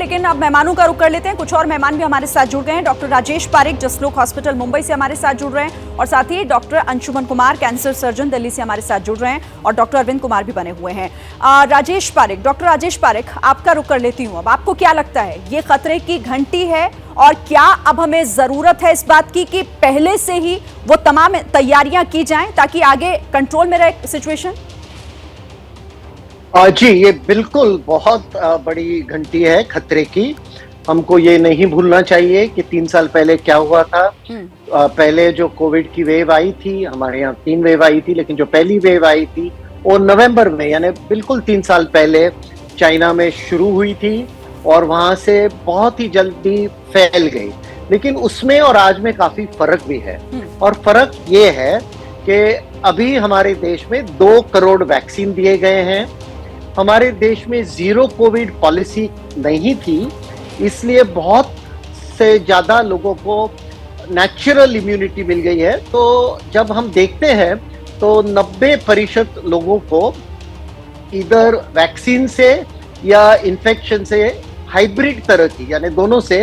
लेकिन अब मेहमानों का रुख कर लेते हैं। कुछ और मेहमान भी हमारे साथ जुड़ गए हैं। डॉक्टर राजेश पारिक जसलोक हॉस्पिटल मुंबई से हमारे साथ जुड़ रहे हैं और साथ ही doctor Anshuman Kumar cancer surgeon Delhi से हमारे साथ जुड़ रहे हैं और डॉक्टर अरविंद कुमार भी बने हुए हैं। राजेश पारिक, डॉक्टर राजेश पारिक, आपका रुख कर लेती हूँ। अब आपको क्या लगता है, ये खतरे की घंटी है और क्या अब हमें जरूरत है इस बात की कि पहले से ही वो तमाम तैयारियां की जाएं ताकि आगे कंट्रोल में रहे सिचुएशन? जी, ये बिल्कुल बहुत बड़ी घंटी है खतरे की। हमको ये नहीं भूलना चाहिए कि 3 साल पहले क्या हुआ था। पहले जो कोविड की वेव आई थी, हमारे यहाँ 3 वेव आई थी, लेकिन जो पहली वेव आई थी वो नवंबर में, यानी बिल्कुल 3 साल पहले चाइना में शुरू हुई थी और वहां से बहुत ही जल्दी फैल गई। लेकिन उसमें और आज में काफी फर्क भी है और फर्क ये है कि अभी हमारे देश में 2 करोड़ वैक्सीन दिए गए हैं। हमारे देश में 0 कोविड पॉलिसी नहीं थी, इसलिए बहुत से ज्यादा लोगों को नेचुरल इम्यूनिटी मिल गई है। तो जब हम देखते हैं तो 90% लोगों को इधर वैक्सीन से या इन्फेक्शन से हाइब्रिड तरह की, यानी दोनों से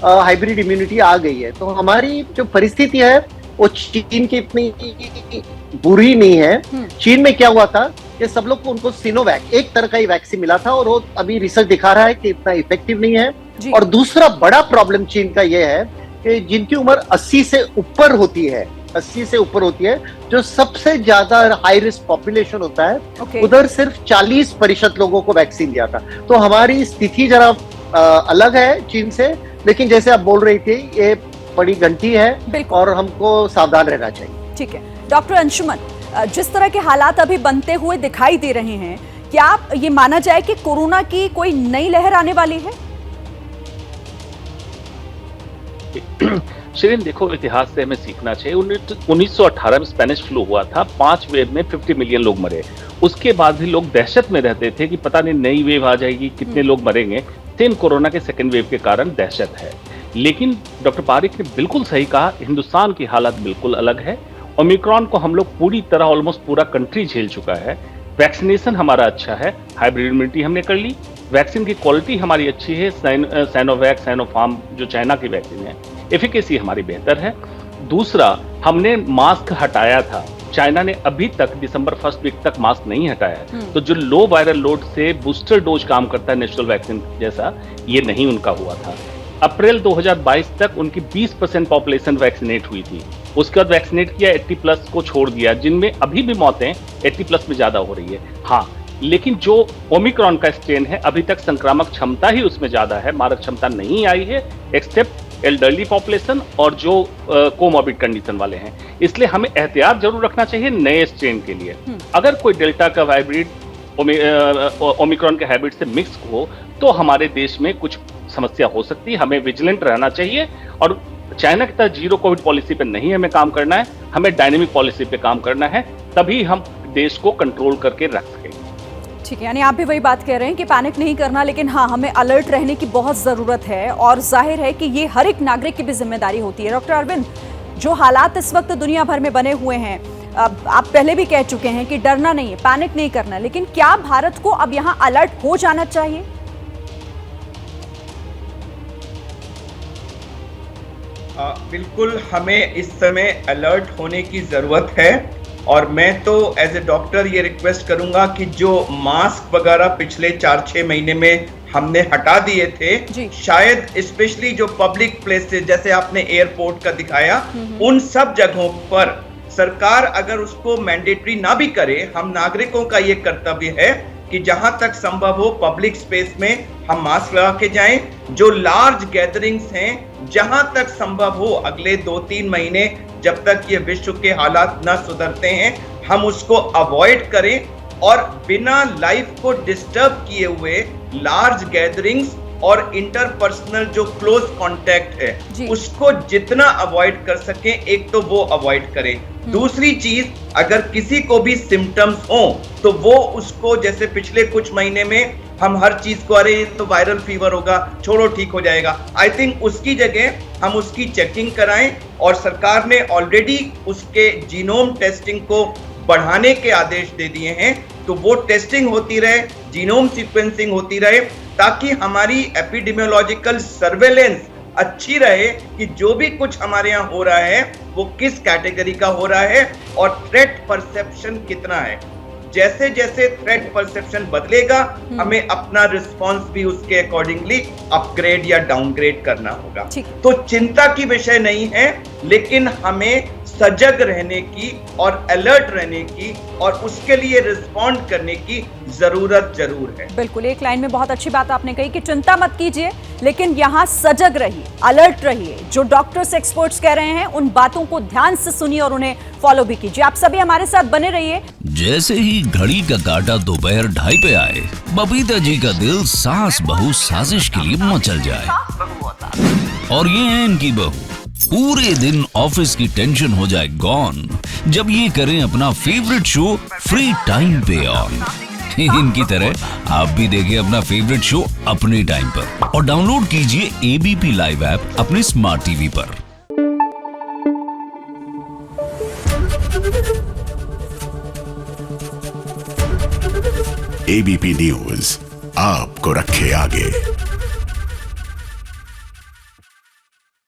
हाइब्रिड इम्यूनिटी आ गई है। तो हमारी जो परिस्थिति है वो चीन की इतनी बुरी नहीं है। चीन में क्या हुआ था कि सब लोग को उनको सिनोवैक, एक तरह का ही वैक्सीन मिला था और वो अभी रिसर्च दिखा रहा है कि इतना इफेक्टिव नहीं है। और दूसरा बड़ा प्रॉब्लम चीन का ये है कि जिनकी उम्र 80 से ऊपर होती है, 80 से ऊपर होती है, जो सबसे ज्यादा हाई रिस्क पॉपुलेशन होता है, उधर सिर्फ 40% लोगों को वैक्सीन दिया था। तो हमारी स्थिति जरा अलग है चीन से, लेकिन जैसे आप बोल रही थी ये बड़ी घंटी है और हमको सावधान रहना चाहिए। ठीक है डॉक्टर अंशुमन, जिस तरह के हालात अभी बनते हुए दिखाई दे रहे हैं, क्या ये माना जाए कि कोरोना की कोई नई लहर आने वाली है? शिरीन, देखो, इतिहास से हमें सीखना चाहिए। 1918 में स्पेनिश फ्लू हुआ था, 5 वेव में 50 मिलियन लोग मरे। उसके बाद भी लोग दहशत में रहते थे कि पता नहीं नई वेव आ जाएगी, कितने लोग मरेंगे। सेम कोरोना के सेकेंड वेव के कारण दहशत है। लेकिन डॉक्टर पारिक ने बिल्कुल सही कहा, हिंदुस्तान की हालत बिल्कुल अलग है। ओमिक्रॉन को हम लोग पूरी तरह, ऑलमोस्ट पूरा कंट्री झेल चुका है। वैक्सीनेशन हमारा अच्छा है, हाइब्रिड इम्यूनिटी हमने कर ली, वैक्सीन की क्वालिटी हमारी अच्छी है। साइनोवैक, साइनोफार्म जो चाइना की वैक्सीन है, एफिकेसी हमारी बेहतर है। दूसरा, हमने मास्क हटाया था। चाइना ने अभी तक दिसंबर 1 वीक तक मास्क नहीं हटाया। तो जो लो वायरल लोड से बूस्टर डोज काम करता है नेचुरल वैक्सीन जैसा, ये नहीं उनका हुआ था। अप्रैल 2022 तक उनकी 20% पॉपुलेशन वैक्सीनेट हुई थी। उसके बाद वैक्सीनेट किया 80+ को छोड़ दिया, जिनमें अभी भी मौतें 80+ में ज्यादा हो रही है। हाँ, लेकिन जो ओमिक्रॉन का स्ट्रेन है, अभी तक संक्रामक क्षमता ही उसमें ज्यादा है, मारक क्षमता नहीं आई है, एक्सेप्ट एल्डरली पॉपुलेशन और जो कोमॉर्बिड कंडीशन वाले हैं। इसलिए हमें एहतियात जरूर रखना चाहिए नए स्ट्रेन के लिए। अगर कोई डेल्टा का हाइब्रिड ओमिक्रॉन के हाइब्रिड से मिक्स हो तो हमारे देश में कुछ समस्या हो सकती है। हमें विजिलेंट रहना चाहिए और चाइना की तरह 0 कोविड पॉलिसी पे नहीं हमें काम करना है, हमें डायनेमिक पॉलिसी पे काम करना है, तभी हम देश को कंट्रोल करके रख सकेंगे। ठीक है, यानी आप भी वही बात कह रहे हैं कि पैनिक नहीं करना, लेकिन हाँ, हमें अलर्ट रहने की बहुत ज़रूरत है और जाहिर है कि ये हर एक नागरिक की भी जिम्मेदारी होती है। डॉक्टर अरविंद, जो हालात इस वक्त दुनिया भर में बने हुए हैं, आप पहले भी कह चुके हैं कि डरना नहीं है, पैनिक नहीं करना, लेकिन क्या भारत को अब यहाँ अलर्ट हो जाना चाहिए? बिल्कुल, हमें इस समय अलर्ट होने की ज़रूरत है और मैं तो एज ए डॉक्टर ये रिक्वेस्ट करूंगा कि जो मास्क वगैरह पिछले 4-6 महीने में हमने हटा दिए थे, शायद स्पेशली जो पब्लिक प्लेसेस जैसे आपने एयरपोर्ट का दिखाया, उन सब जगहों पर सरकार अगर उसको मैंडेटरी ना भी करे, हम नागरिकों का ये कर्तव्य है कि जहां तक संभव हो पब्लिक स्पेस में हम मास्क लगा के जाएं। जो लार्ज गैदरिंग्स हैं, जहां तक संभव हो अगले 2-3 महीने जब तक ये विश्व के हालात न सुधरते हैं, हम उसको अवॉइड करें और बिना लाइफ को डिस्टर्ब किए हुए लार्ज गैदरिंग्स और इंटरपर्सनल जो क्लोज कांटेक्ट है उसको जितना अवॉइड कर सके, एक तो वो अवॉइड करें। दूसरी चीज, अगर किसी को भी सिम्टम्स हो तो वो उसको, जैसे पिछले कुछ महीने में हम हर चीज को, अरे ये तो वायरल फीवर होगा, छोड़ो ठीक हो जाएगा, आई थिंक उसकी जगह हम उसकी चेकिंग कराएं और सरकार ने ऑलरेडी उसके जीनोम टेस्टिंग को बढ़ाने के आदेश दे दिए हैं, तो वो टेस्टिंग होती रहे। जीनोम सीक्वेंसिंग होती रहे, ताकि हमारी एपिडेमियोलॉजिकल सर्वेलेंस अच्छी रहे कि जो भी कुछ हमारे यहाँ हो रहा है वो किस कैटेगरी का हो रहा है और थ्रेट परसेप्शन कितना है। जैसे जैसे थ्रेट परसेप्शन बदलेगा, हमें अपना रिस्पॉन्स भी उसके अकॉर्डिंगली अपग्रेड या डाउनग्रेड करना होगा। तो चिंता की विषय नहीं है, लेकिन हमें सजग रहने की और अलर्ट रहने की और उसके लिए रिस्पॉन्ड करने की जरूरत जरूर है। बिल्कुल, एक लाइन में बहुत अच्छी बात आपने कही कि चिंता मत कीजिए, लेकिन यहाँ सजग रहिए, अलर्ट रहिए। जो डॉक्टर्स एक्सपर्ट्स कह रहे हैं उन बातों को ध्यान से सुनिए और उन्हें फॉलो भी कीजिए। आप सभी हमारे साथ बने रहिए। जैसे ही घड़ी का काटा दोपहर 2:30 पे आए, बबीता जी का दिल सास बहू साजिश के लिए मचल जाए। और ये है इनकी बहू, पूरे दिन ऑफिस की टेंशन हो जाए गॉन जब ये करें अपना फेवरेट शो फ्री टाइम पे ऑन। इनकी तरह आप भी देखिए अपना फेवरेट शो अपने टाइम पर और डाउनलोड कीजिए एबीपी लाइव ऐप अपने स्मार्ट टीवी पर। एबीपी न्यूज आपको रखे आगे।